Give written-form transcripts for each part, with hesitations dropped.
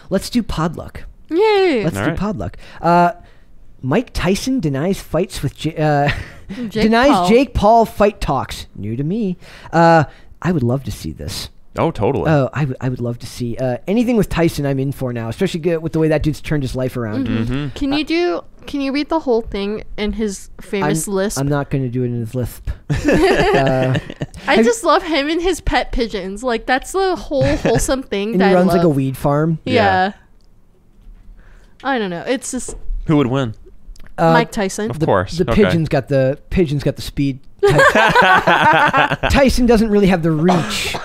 let's do Podluck. Yay! Let's do Podluck. Mike Tyson denies fights with Jake Paul fight talks. New to me. I would love to see this. Oh, totally. Oh, I would love to see anything with Tyson. I'm in for now, especially with the way that dude's turned his life around. Can you read the whole thing in his famous lisp? I'm not going to do it in his lisp. I just love him and his pet pigeons. Like, that's the whole wholesome thing. And that he runs I love. like a weed farm. Yeah. I don't know. It's just who would win? Mike Tyson. Of course. The pigeon's got the speed. Tyson doesn't really have the reach.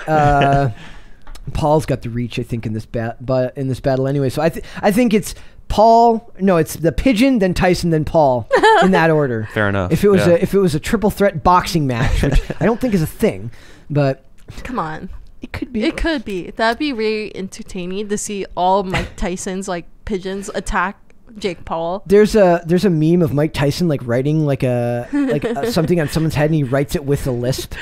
Paul's got the reach, I think, in this battle anyway. So I think it's Paul. No, it's the pigeon, then Tyson, then Paul, in that order. Fair enough. If it was a triple threat boxing match, which I don't think is a thing, but come on, it could be. It could be. That'd be very entertaining to see all Mike Tyson's like pigeons attack Jake Paul. There's a meme of Mike Tyson like writing like something on someone's head, and he writes it with a lisp.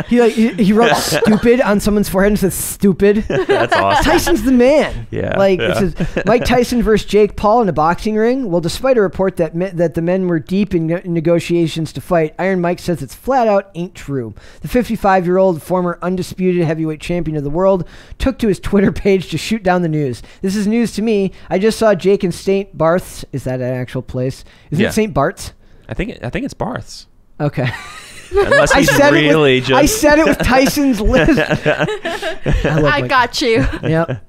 He wrote stupid on someone's forehead and says stupid. That's awesome. Tyson's the man. Yeah. It says Mike Tyson versus Jake Paul in a boxing ring. Well, despite a report that the men were deep in negotiations to fight, Iron Mike says it's flat out ain't true. The 55-year-old former undisputed heavyweight champion of the world took to his Twitter page to shoot down the news. This is news to me. I just saw Jake in St. Barth's. Is that an actual place? Isn't it St. Bart's? I think it's Barth's. Okay. Unless he's I said it with Tyson's list. I got you. Yep.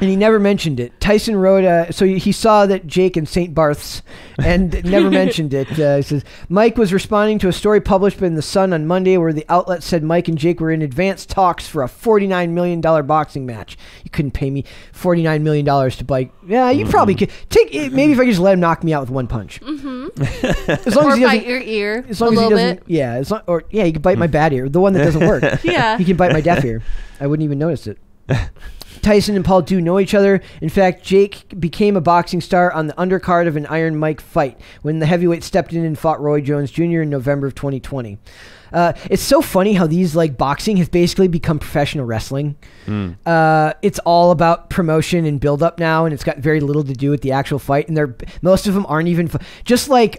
And he never mentioned it. Tyson wrote, so he saw that Jake in St. Barth's and never mentioned it. He says, Mike was responding to a story published in The Sun on Monday where the outlet said Mike and Jake were in advanced talks for a $49 million boxing match. You couldn't pay me $49 million to bite. Yeah, you probably could. Maybe if I could just let him knock me out with one punch. As long as he bite your ear as long a as little he doesn't, bit. Yeah, he could bite my bad ear, the one that doesn't work. Yeah. He can bite my deaf ear. I wouldn't even notice it. Tyson and Paul do know each other. In fact, Jake became a boxing star on the undercard of an Iron Mike fight when the heavyweight stepped in and fought Roy Jones Jr. in November of 2020. It's so funny how these boxing has basically become professional wrestling. It's all about promotion and build up now, and it's got very little to do with the actual fight. And most of them aren't even just like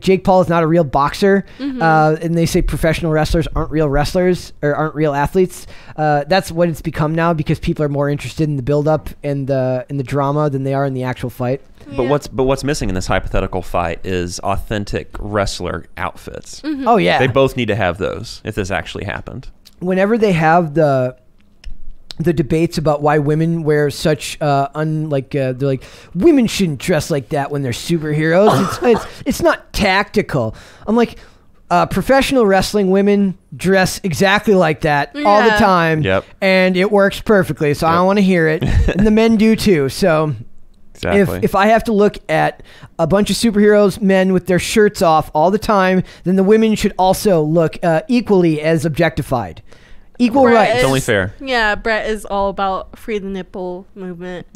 Jake Paul is not a real boxer, and they say professional wrestlers aren't real wrestlers or aren't real athletes. That's what it's become now because people are more interested in the build up and the drama than they are in the actual fight. But what's missing in this hypothetical fight is authentic wrestler outfits. Oh yeah, they both need to have those if this actually happened. Whenever they have the debates about why women wear such they're like women shouldn't dress like that when they're superheroes. It's not tactical. I'm like, professional wrestling women dress exactly like that all the time, and it works perfectly. So I don't want to hear it, and the men do too. So. Exactly. If I have to look at a bunch of superheroes, men with their shirts off all the time, then the women should also look equally as objectified. Equal rights. It's only fair. Yeah, Brett is all about free the nipple movement.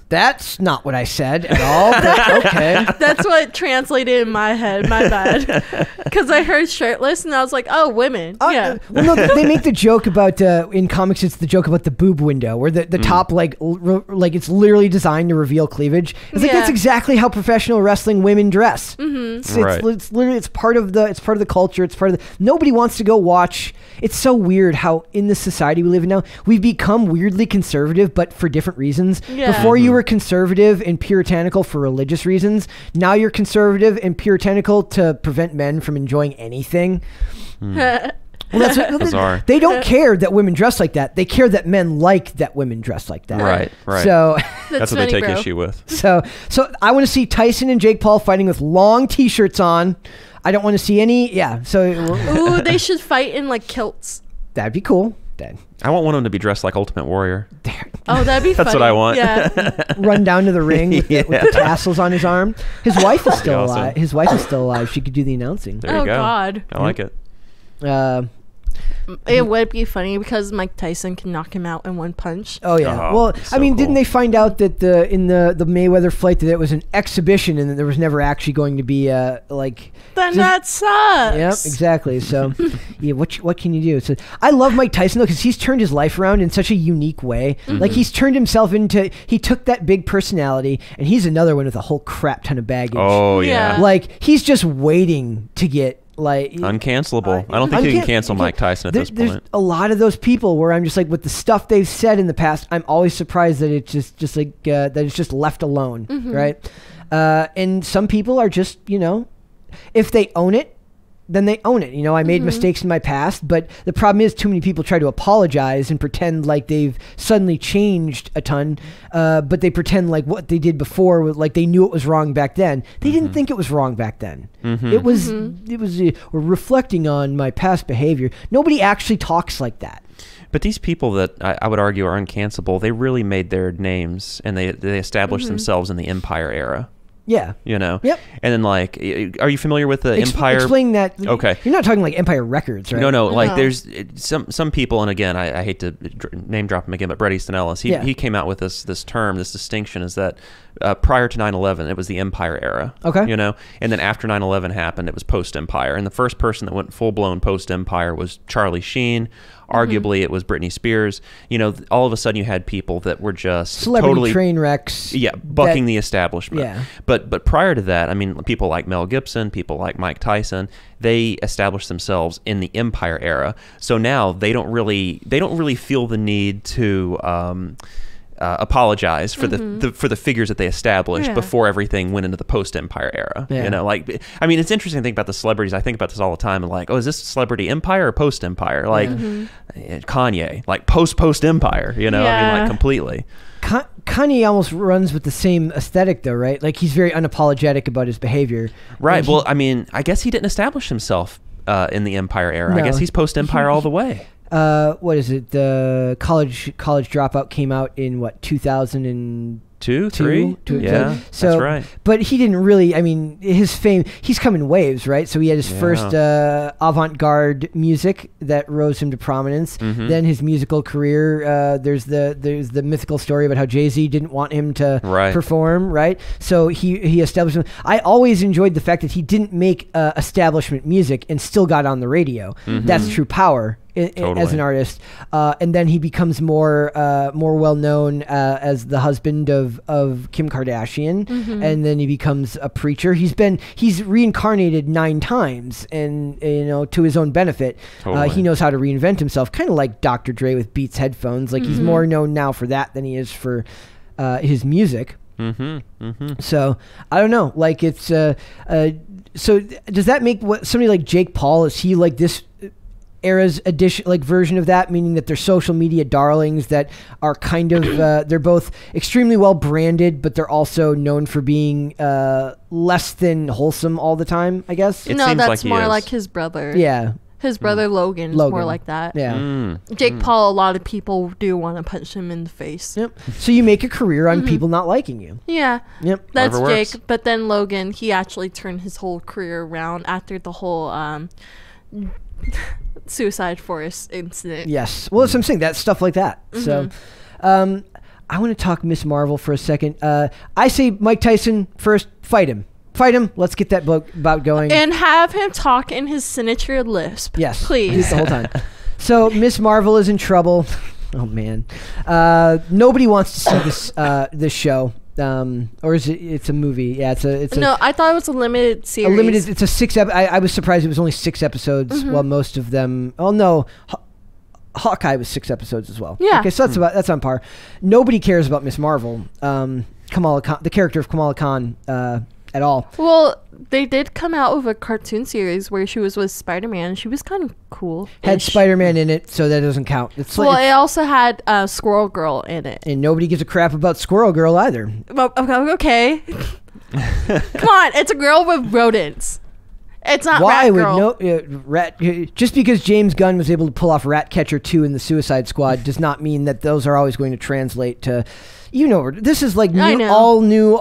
That's not what I said at all, but okay. That's what translated in my head, my bad. Because I heard shirtless and I was like, oh, women. Yeah. Well, no, they make the joke about, in comics, it's the joke about the boob window, where the top, like it's literally designed to reveal cleavage. It's like, that's exactly how professional wrestling women dress. It's literally, it's part of the culture. It's part of nobody wants to go watch. It's so weird how in the society we live in now, we've become weirdly conservative, but for different reasons. Yeah. Before you were conservative and puritanical for religious reasons. Now you're conservative and puritanical to prevent men from enjoying anything. Well, that's bizarre. They don't care that women dress like that. They care that men like that women dress like that. Right. So that's what they take issue with. So I want to see Tyson and Jake Paul fighting with long T-shirts on. I don't want to see any. Yeah. So ooh, they should fight in like kilts. That'd be cool. I want one of them to be dressed like Ultimate Warrior. Oh, that'd be funny. That's what I want. Yeah. Run down to the ring with the tassels on his arm. His wife is still alive. His wife is still alive. She could do the announcing. There you go. God. I like it. It would be funny because Mike Tyson can knock him out in one punch. Oh yeah. Oh, Well, so I mean, cool. didn't they find out that in the Mayweather fight that it was an exhibition and that there was never actually going to be like? Then that sucks. Yep, exactly. So, yeah, what can you do? So, I love Mike Tyson though because he's turned his life around in such a unique way. Like he's turned himself into. He took that big personality, and he's another one with a whole crap ton of baggage. Oh yeah. Yeah. Like he's just waiting to get like Uncancelable. I don't think you can cancel Mike Tyson at this There's point. a lot of those people where I'm just like, with the stuff they've said in the past, I'm always surprised that it's just like that it's just left alone, right? And some people are just, if they own it, then they own it. I made mistakes in my past, but the problem is too many people try to apologize and pretend like they've suddenly changed a ton, but they pretend like what they did before, like they knew it was wrong back then. They didn't think it was wrong back then. It was reflecting on my past behavior. Nobody actually talks like that. But these people that I would argue are uncancelable, they really made their names and they established themselves in the Empire era. Yeah. Yep. And then like, are you familiar with the Empire? Explain that. Okay. You're not talking like Empire Records, right? No. Like No. there's some people, and again, I hate to name drop him again, but Bret Easton Ellis, he came out with this term, this distinction is that prior to 9/11, it was the Empire era. Okay. And then after 9/11 happened, it was post-Empire. And the first person that went full-blown post-Empire was Charlie Sheen. Arguably, it was Britney Spears. All of a sudden, you had people that were just Celebrity totally train wrecks. Yeah, bucking the establishment. Yeah. But prior to that, I mean, people like Mel Gibson, people like Mike Tyson, they established themselves in the Empire era. So now they don't really feel the need to apologize for the figures that they established before everything went into the post-Empire era. Yeah. I mean, it's interesting to think about the celebrities. I think about this all the time, and like, oh, is this celebrity Empire or post-Empire? Like Kanye, like post-Empire. I mean, like completely. Kanye almost runs with the same aesthetic, though, right? Like he's very unapologetic about his behavior. Right. Well, I mean, I guess he didn't establish himself in the Empire era. No. I guess he's post-Empire all the way. What is it? The college dropout came out in what, 2002, 3? Yeah, so, that's right. But he didn't really. I mean, his fame. He's come in waves, right? So he had his first avant-garde music that rose him to prominence. Then his musical career. There's the mythical story about how Jay-Z didn't want him to perform, right? So he established him. I always enjoyed the fact that he didn't make establishment music and still got on the radio. That's true power. As an artist, and then he becomes more well known as the husband of Kim Kardashian, and then he becomes a preacher. He's reincarnated 9 times, and to his own benefit. He knows how to reinvent himself, kind of like Dr. Dre with Beats headphones. Like he's more known now for that than he is for his music. So I don't know. Like it's so does that make somebody like Jake Paul? Is he like this era's edition, like version of that, meaning that they're social media darlings that are kind of they're both extremely well branded, but they're also known for being less than wholesome all the time, I guess? It No, seems that's like he more is. like his brother. Yeah. His brother Logan is more like that. Yeah. Jake Paul, a lot of people do want to punch him in the face. Yep. So you make a career on people not liking you. Yeah. Yep. That's Whatever Jake. works. But then Logan, he actually turned his whole career around after the whole Suicide Forest incident. Yes. Well, that's what I'm saying. That's stuff like that. So I want to talk Miss Marvel for a second. I say Mike Tyson first. Fight him. Let's get that bout going. And have him talk in his signature lisp. Yes. Please. The whole time. So Miss Marvel is in trouble. Oh, man. Nobody wants to see this show. Or is it's a movie? Yeah, it's a No, I thought it was a limited series. It's a 6 I was surprised it was only 6 episodes. While most of them. Oh no, Hawkeye was 6 episodes as well. Yeah. Okay, so that's on par. Nobody cares about Miss Marvel. Kamala Khan, the character of Kamala Khan, at all. Well, they did come out with a cartoon series where she was with Spider-Man. She was kind of cool. Had Spider-Man in it, so that doesn't count. It's Well, it also had Squirrel Girl in it. and nobody gives a crap about Squirrel Girl either. Well, okay. Come on, it's a girl with rodents. It's not Why Rat would Girl. just because James Gunn was able to pull off Ratcatcher 2 in the Suicide Squad does not mean that those are always going to translate to, this is like all new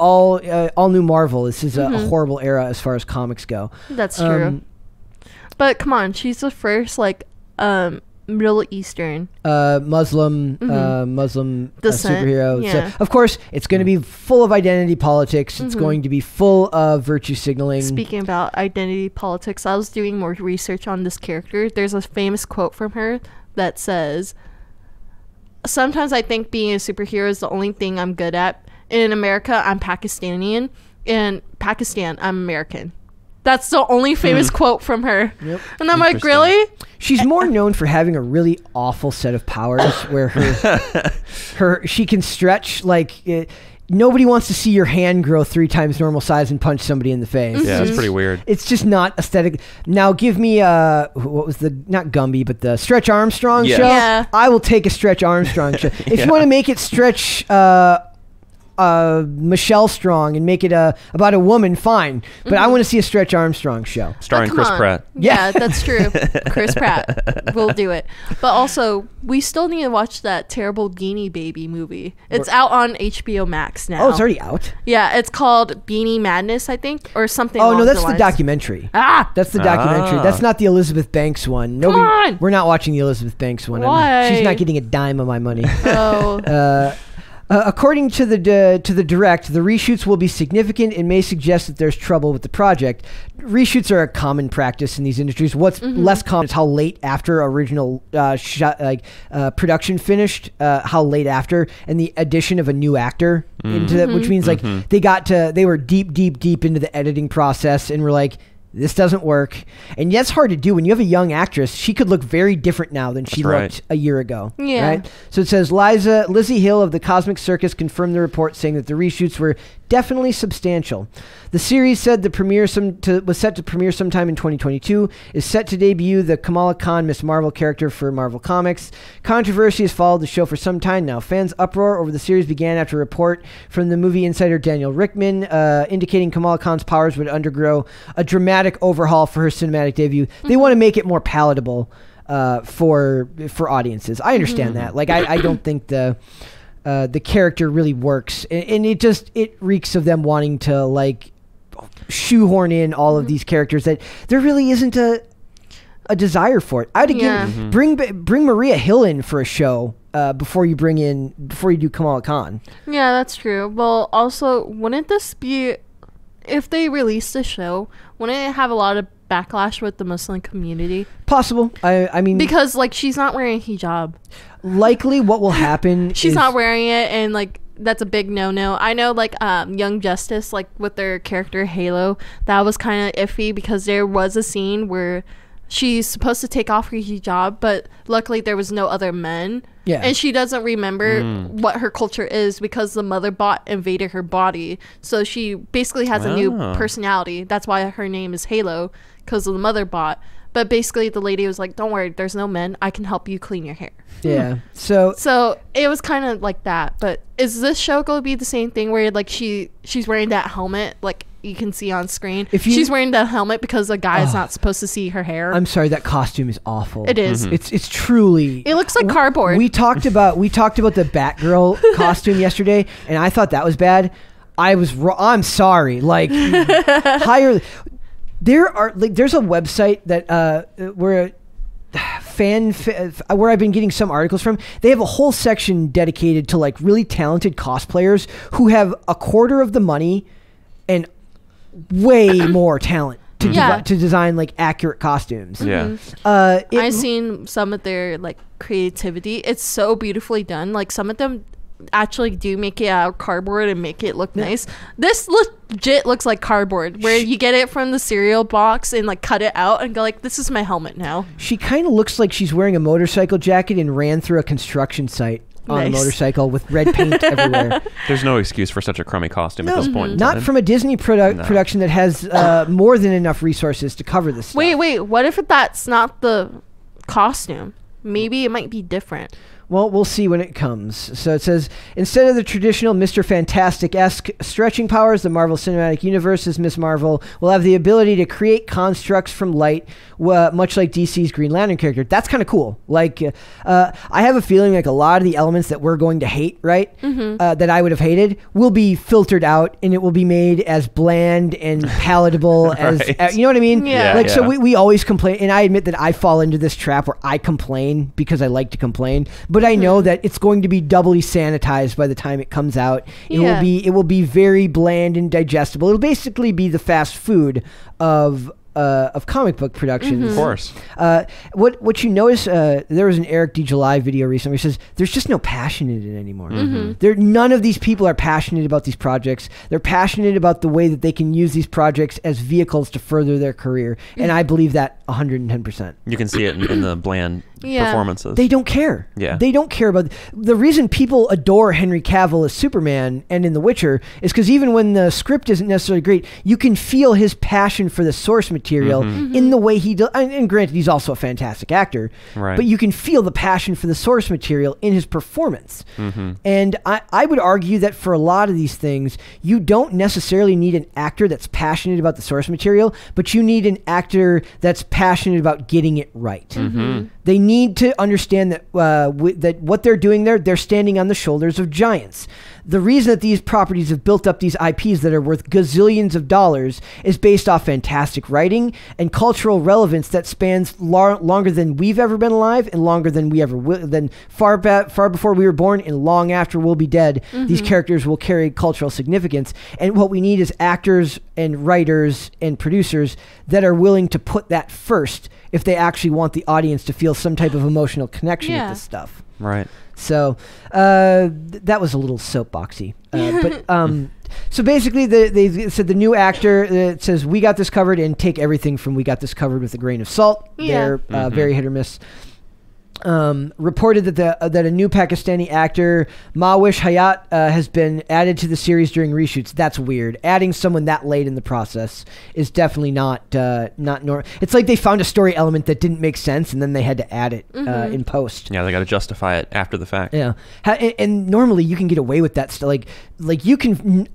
Marvel. This is a horrible era as far as comics go. That's true. But come on, she's the first Middle Eastern. Muslim Descent, superhero. yeah. So, of course, it's going to be full of identity politics. It's going to be full of virtue signaling. Speaking about identity politics, I was doing more research on this character. There's a famous quote from her that says, "Sometimes I think being a superhero is the only thing I'm good at. In America, I'm Pakistani. In Pakistan, I'm American." That's the only famous quote from her. Yep. And I'm like, really? She's more known for having a really awful set of powers where she can stretch like nobody wants to see your hand grow 3 times normal size and punch somebody in the face. Yeah, it's pretty weird. It's just not aesthetic. Now give me what was the not Gumby but the Stretch Armstrong show. Yeah. I will take a Stretch Armstrong show. If you want to make it Stretch Michelle Strong and make it about a woman, fine. But I want to see a Stretch Armstrong show. Starring come Chris on. Pratt. Yeah, that's true. Chris Pratt will do it. But also, we still need to watch that terrible Beanie Baby movie. It's out on HBO Max now. Oh, it's already out? Yeah, it's called Beanie Madness, I think, or something. Oh, no, that's the the lines. documentary. That's the documentary. That's not the Elizabeth Banks one. Nobody, on! We're not watching the Elizabeth Banks one. Why? She's not getting a dime of my money. Oh. According to the direct, the reshoots will be significant and may suggest that there's trouble with the project. Reshoots are a common practice in these industries. What's less common is how late after original production finished, how late after, and the addition of a new actor into that, which means like they were deep into the editing process and were like, this doesn't work. And that's hard to do. When you have a young actress, she could look very different now than she looked a year ago. Yeah. Right? So it says, Lizzie Hill of the Cosmic Circus confirmed the report, saying that the reshoots were definitely substantial. The series said the premiere was set to premiere sometime in 2022, is set to debut the Kamala Khan Miss Marvel character for Marvel Comics. Controversy has followed the show for some time now. Fans' uproar over the series began after a report from the movie insider Daniel Rickman indicating Kamala Khan's powers would undergo a dramatic overhaul for her cinematic debut. They want to make it more palatable for audiences. I understand that. Like, I don't think the character really works, and it reeks of them wanting to like shoehorn in all of these characters that there really isn't a desire for it. I'd again bring Maria Hill in for a show before you do Kamala Khan. Yeah, that's true. Well, also, wouldn't this be, if they release the show, wouldn't it have a lot of backlash with the Muslim community? Possible. I mean, because like she's not wearing a hijab. Likely what will happen she's not wearing it, and like that's a big no-no. I know like Young Justice, like with their character Halo, that was kind of iffy because there was a scene where she's supposed to take off her hijab, but luckily there was no other men. Yeah. And she doesn't remember what her culture is because the mother bot invaded her body. So she basically has a new personality. That's why her name is Halo, because of the mother bot. But basically the lady was like, don't worry, there's no men. I can help you clean your hair. Yeah. So it was kind of like that. But is this show going to be the same thing where like she's wearing that helmet, like you can see on screen? She's wearing the helmet because a guy is not supposed to see her hair. I'm sorry, that costume is awful. It is. It's truly. It looks like cardboard. We talked about the Batgirl costume yesterday, and I thought that was bad. I'm sorry. Like higher. There's a website that where I've been getting some articles from. They have a whole section dedicated to like really talented cosplayers who have a quarter of the money and way more talent to design like accurate costumes. Yeah. I've seen some of their like creativity. It's so beautifully done. Like some of them actually do make it out of cardboard and make it look nice. This legit looks like cardboard, where you get it from the cereal box and like cut it out and go like, this is my helmet now. She kind of looks like she's wearing a motorcycle jacket and ran through a construction site on a motorcycle with red paint everywhere. There's no excuse for such a crummy costume at this point. Not from a Disney production that has more than enough resources to cover this stuff. Wait, what if that's not the costume? Maybe it might be different. Well, we'll see when it comes. So it says, instead of the traditional Mr. Fantastic-esque stretching powers, the Marvel Cinematic Universe's Ms. Marvel will have the ability to create constructs from light, much like DC's Green Lantern character. That's kind of cool. Like, I have a feeling like a lot of the elements that we're going to hate, right, that I would have hated, will be filtered out, and it will be made as bland and palatable as, you know what I mean? Yeah. So we always complain, and I admit that I fall into this trap where I complain because I like to complain, but I know that it's going to be doubly sanitized by the time it comes out. It will be very bland and digestible. It'll basically be the fast food of comic book productions. Of course. What you notice, there was an Eric D. July video recently where he says there's just no passion in it anymore. None of these people are passionate about these projects. They're passionate about the way that they can use these projects as vehicles to further their career, and I believe that 110%. You can see it in the bland performances. They don't care. Yeah. They don't care about the reason people adore Henry Cavill as Superman and in The Witcher is because even when the script isn't necessarily great, you can feel his passion for the source material in the way he does. And granted, he's also a fantastic actor, but you can feel the passion for the source material in his performance. And I would argue that for a lot of these things, you don't necessarily need an actor that's passionate about the source material, but you need an actor that's passionate about getting it right. They need to understand that that what they're doing there, they're standing on the shoulders of giants. The reason that these properties have built up these IPs that are worth gazillions of dollars is based off fantastic writing and cultural relevance that spans longer than we've ever been alive and longer than we ever will, than far before we were born and long after we'll be dead. These characters will carry cultural significance, and what we need is actors and writers and producers that are willing to put that first if they actually want the audience to feel some type of emotional connection with this stuff. Right. So that was a little soapboxy. So basically, they said the new actor it says, we got this covered, and take everything from we got this covered with a grain of salt. They're very hit or miss. Reported that a new Pakistani actor, Mawish Hayat, has been added to the series during reshoots. That's weird. Adding someone that late in the process is definitely not normal. It's like they found a story element that didn't make sense, and then they had to add it in post. Yeah, they got to justify it after the fact. Yeah, and normally you can get away with that stuff. Like you can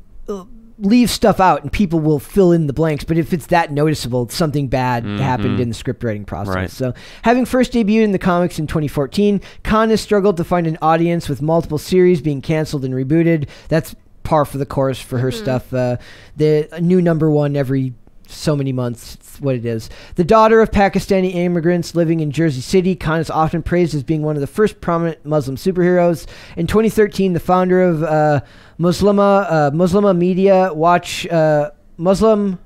leave stuff out and people will fill in the blanks, but if it's that noticeable, something bad happened in the script writing process. So having first debuted in the comics in 2014, Khan has struggled to find an audience with multiple series being canceled and rebooted. That's par for the course for her stuff. The new #1 every so many months. It's what it is. The daughter of Pakistani immigrants living in Jersey City, Khan is often praised as being one of the first prominent Muslim superheroes. In 2013, the founder of Muslima Media Watch, Muslima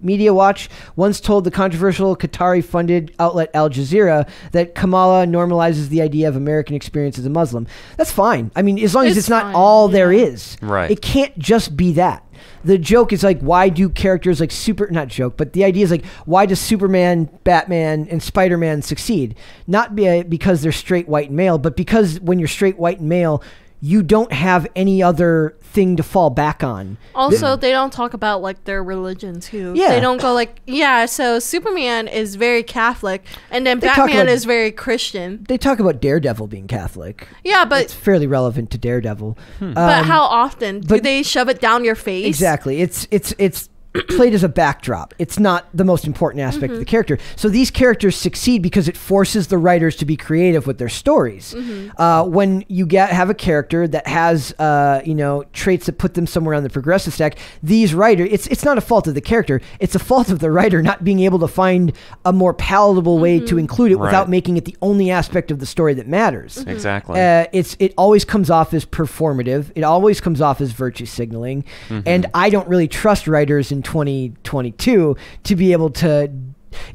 Media Watch once told the controversial Qatari-funded outlet Al Jazeera that Kamala normalizes the idea of American experience as a Muslim. That's fine. I mean, as long as it's not all there is. Right. It can't just be that. The joke is like, why do characters like not joke, but the idea is like, why does Superman, Batman, and Spider-Man succeed? Not because they're straight white and male, but because when you're straight white and male, you don't have any other thing to fall back on. Also, they don't talk about like their religion too. Yeah. They don't go like, so Superman is very Catholic and then Batman is very Christian. They talk about Daredevil being Catholic. Yeah, but it's fairly relevant to Daredevil. But how often do they shove it down your face? Exactly. It's played as a backdrop. It's not the most important aspect of the character. So these characters succeed because it forces the writers to be creative with their stories. When you have a character that has traits that put them somewhere on the progressive stack, these writers, it's not a fault of the character. It's a fault of the writer not being able to find a more palatable way to include it without making it the only aspect of the story that matters. Exactly. It always comes off as performative. It always comes off as virtue signaling. And I don't really trust writers in 2022 to be able to,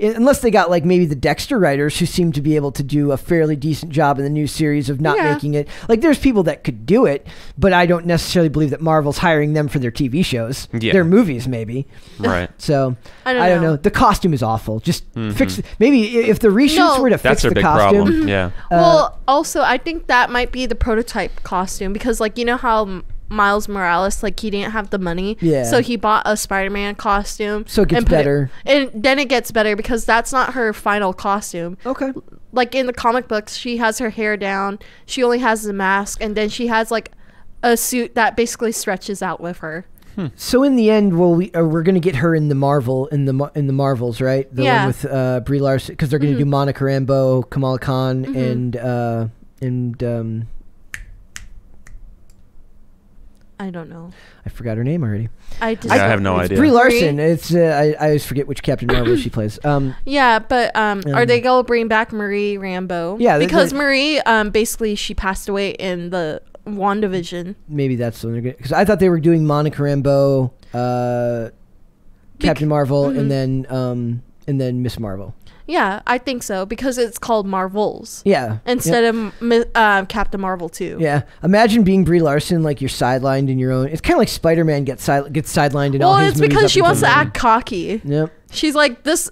unless they got like maybe the Dexter writers who seem to be able to do a fairly decent job in the new series of not making it like, there's people that could do it, but I don't necessarily believe that Marvel's hiring them for their TV shows, their movies maybe. Right. So I don't know. The costume is awful. Just fix maybe if the reshoots were to fix the costume. Problem. Yeah. Well, also I think that might be the prototype costume because like, you know how Miles Morales, like he didn't have the money, so he bought a Spider-Man costume, so it gets better, and then it gets better because that's not her final costume. Okay. like in the comic books, she has her hair down. She only has the mask, and then she has like a suit that basically stretches out with her. So in the end, we're going to get her in the Marvels, right? The one with Brie Larson, because they're going to do Monica Rambeau, Kamala Khan, and I don't know. I forgot her name already. I have no idea. Brie Larson. It's I always forget which Captain Marvel she plays. Yeah, but are they going to bring back Marie Rambeau? Yeah, because Marie, basically, she passed away in the WandaVision. Maybe that's what they're going to... Because I thought they were doing Monica Rambeau, Captain Marvel, and then Miss Marvel. Yeah, I think so, because it's called Marvels. Yeah. Instead of Captain Marvel 2. Yeah. Imagine being Brie Larson, like you're sidelined in your own... It's kind of like Spider-Man gets sidelined in all his movies. Well, it's because she wants to act cocky. Yep. She's like, this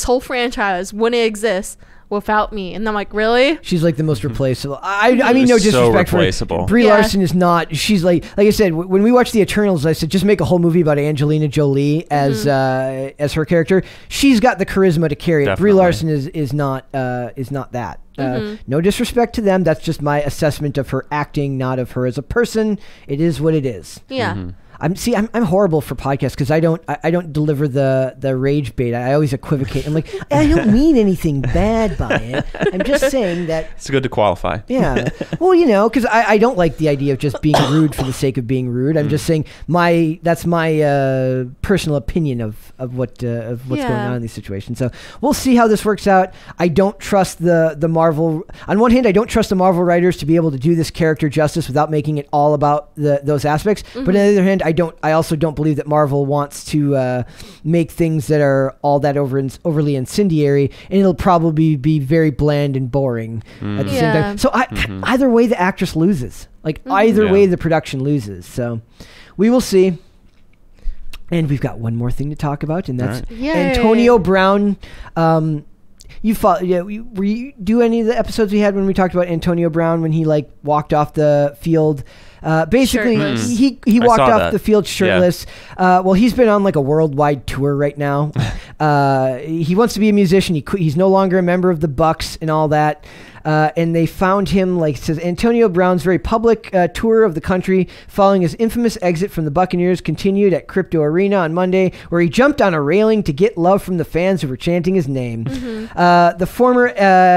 whole franchise wouldn't exist without me. And I'm like, really? She's like the most replaceable. I mean, no disrespect for her. Brie Larson is not. She's like I said, when we watched The Eternals, I said just make a whole movie about Angelina Jolie as her character. She's got the charisma to carry it. Brie Larson is not that. No disrespect to them. That's just my assessment of her acting, not of her as a person. It is what it is. Yeah. I'm horrible for podcasts because I don't deliver the rage bait. I always equivocate. I'm like, I don't mean anything bad by it. I'm just saying that it's good to qualify. Yeah. Well, because I don't like the idea of just being rude for the sake of being rude. I'm just saying that's my personal opinion of what's going on in these situations. So we'll see how this works out. I don't trust the Marvel. On one hand, I don't trust the Marvel writers to be able to do this character justice without making it all about those aspects. But on the other hand, I also don't believe that Marvel wants to make things that are all that overly incendiary, and it'll probably be very bland and boring at the same time. So either way, the actress loses. Like either way, the production loses. So we will see. And we've got one more thing to talk about, and that's Antonio Brown. You were you do any of the episodes we had when we talked about Antonio Brown when he like walked off the field? Basically, he walked off the field shirtless. Yeah. Well, he's been on like a worldwide tour right now. He wants to be a musician. He's no longer a member of the Bucks and all that. And they found him, like it says, Antonio Brown's very public tour of the country following his infamous exit from the Buccaneers continued at Crypto Arena on Monday, where he jumped on a railing to get love from the fans who were chanting his name. The former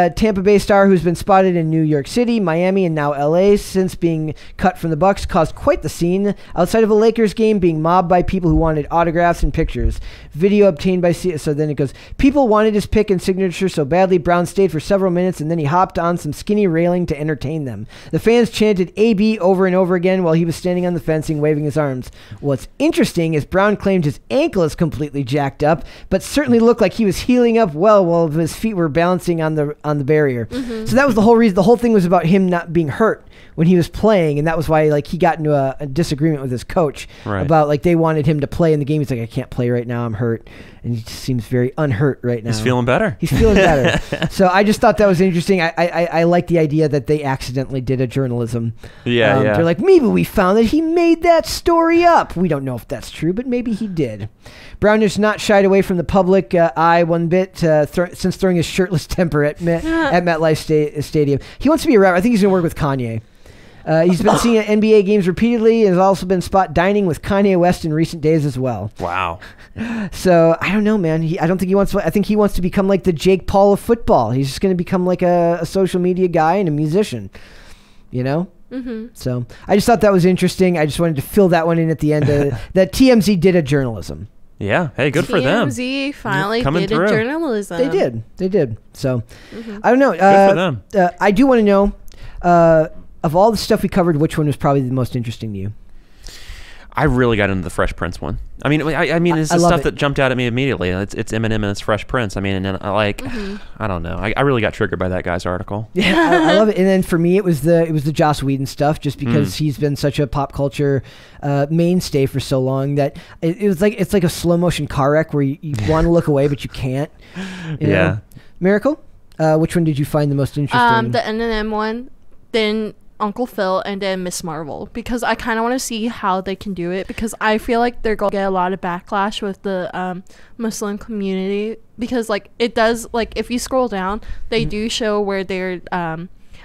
Tampa Bay star, who's been spotted in New York City, Miami, and now LA since being cut from the Bucks, caused quite the scene outside of a Lakers game, being mobbed by people who wanted autographs and pictures. Video obtained by so then it goes, people wanted his pic and signature so badly, Brown stayed for several minutes and then he hopped on some skinny railing to entertain them. The fans chanted AB over and over again while he was standing on the fencing waving his arms. What's interesting is Brown claimed his ankle is completely jacked up, but certainly looked like he was healing up well while his feet were balancing on the barrier. So that was the whole reason. The whole thing was about him not being hurt when he was playing, and that was why like he got into a disagreement with his coach about like they wanted him to play in the game. He's like, I can't play right now, I'm hurt. And he just seems very unhurt right now. He's feeling better. He's feeling better. So I just thought that was interesting. I like the idea that they accidentally did a journalism. They're like, maybe we found that he made that story up. We don't know if that's true, but maybe he did. Brown has not shied away from the public eye one bit since throwing his shirtless temper at MetLife Stadium. He wants to be a rapper. I think he's going to work with Kanye. He's been seeing NBA games repeatedly and has also been spot dining with Kanye West in recent days as well. Wow. So I don't know, man. I don't think he wants to. I think he wants to become like the Jake Paul of football. He's just going to become like a social media guy and a musician. You know. So I just thought that was interesting. I just wanted to fill that one in at the end. That TMZ did a journalism. Yeah. Hey, good for them. TMZ finally did a journalism. They did. So I don't know. Good for them. I do want to know. Of all the stuff we covered, which one was probably the most interesting to you? I really got into the Fresh Prince one. I mean, it's the stuff that jumped out at me immediately. It's Eminem and it's Fresh Prince. I mean, and then I don't know. I really got triggered by that guy's article. Yeah, I love it. And then for me, it was the Joss Whedon stuff, just because he's been such a pop culture mainstay for so long that it's like a slow motion car wreck where you want to look away but you can't. You know? Miracle. Which one did you find the most interesting? The Eminem one. Then Uncle Phil and then Miss Marvel, because I kind of want to see how they can do it, because I feel like they're going to get a lot of backlash with the Muslim community, because like it does, like if you scroll down, they do show where they're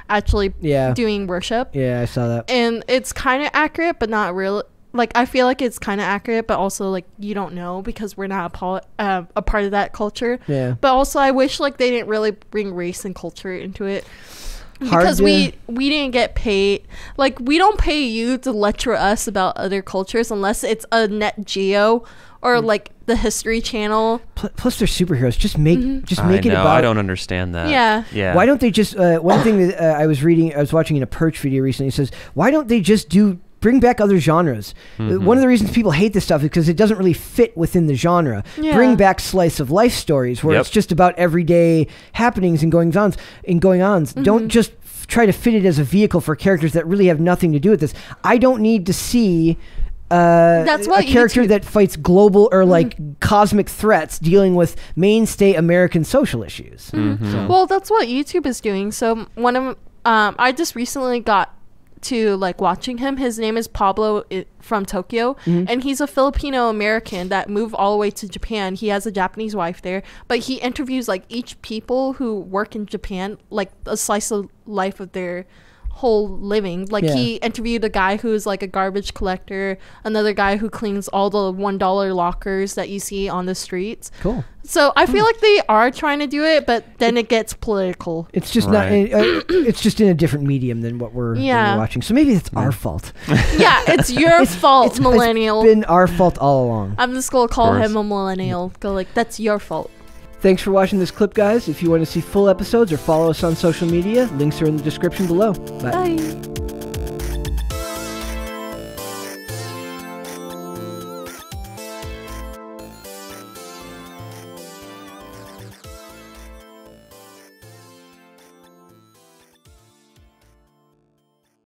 actually doing worship. Yeah, I saw that. And it's kind of accurate, but not real. Like, I feel like it's kind of accurate, but also, like, you don't know because we're not a part of that culture. Yeah. But also, I wish, like, they didn't really bring race and culture into it. Because we didn't get paid. Like, we don't pay you to lecture us about other cultures unless it's a Net Geo or, like, the History Channel. Plus, they're superheroes. Just make it about... I don't understand that. Yeah. Why don't they just... one thing that I was watching in a Perch video recently, it says, why don't they just bring back other genres? One of the reasons people hate this stuff is because it doesn't really fit within the genre. Yeah. Bring back slice of life stories where it's just about everyday happenings and going-ons. Don't just try to fit it as a vehicle for characters that really have nothing to do with this. I don't need to see That's what a character that fights global or like cosmic threats dealing with mainstay American social issues. So. Well, that's what YouTube is doing. So one of I just recently got to like watching him. His name is Pablo from Tokyo, and he's a Filipino American that moved all the way to Japan. He has a Japanese wife there, but he interviews like each people who work in Japan, like a slice of life of their whole living. Like he interviewed a guy who's like a garbage collector, another guy who cleans all the $1 lockers that you see on the streets. Cool. So I feel like they are trying to do it, but then it gets political. It's just not. It's just in a different medium than what we're watching. So maybe it's our fault. Yeah, it's your fault, millennial. It's been our fault all along. I'm just gonna call him a millennial. Go like, that's your fault. Thanks for watching this clip, guys. If you want to see full episodes or follow us on social media, links are in the description below. Bye. Bye.